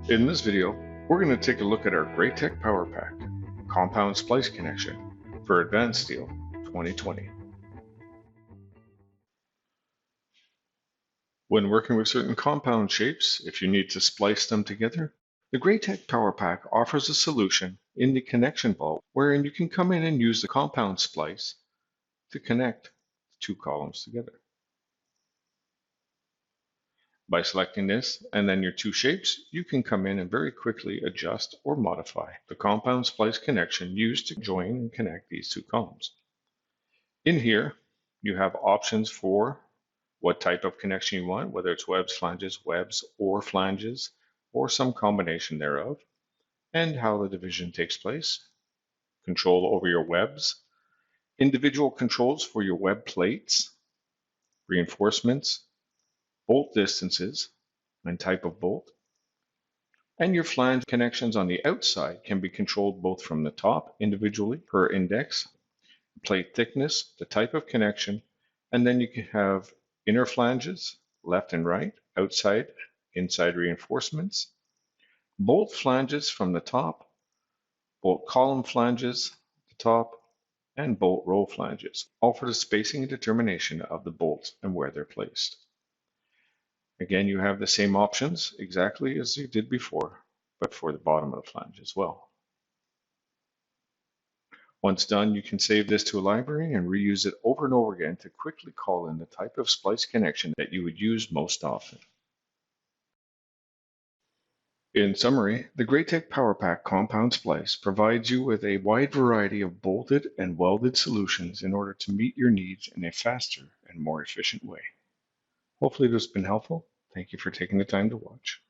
In this video, we're going to take a look at our Graitec PowerPack compound splice connection for Advanced Steel 2020. When working with certain compound shapes, if you need to splice them together, the Graitec PowerPack offers a solution in the connection vault wherein you can come in and use the compound splice to connect the two columns together. By selecting this and then your two shapes, you can come in and very quickly adjust or modify the compound splice connection used to join and connect these two columns. In here, you have options for what type of connection you want, whether it's webs, or flanges, or some combination thereof, and how the division takes place, control over your webs, individual controls for your web plates, reinforcements, bolt distances and type of bolt, and your flange connections on the outside can be controlled both from the top individually per index, plate thickness, the type of connection, and then you can have inner flanges, left and right, outside, inside reinforcements, bolt flanges from the top, bolt column flanges at the top, and bolt row flanges, all for the spacing and determination of the bolts and where they're placed. Again, you have the same options exactly as you did before, but for the bottom of the flange as well. Once done, you can save this to a library and reuse it over and over again to quickly call in the type of splice connection that you would use most often. In summary, the Graitec PowerPack Compound Splice provides you with a wide variety of bolted and welded solutions in order to meet your needs in a faster and more efficient way. Hopefully this has been helpful. Thank you for taking the time to watch.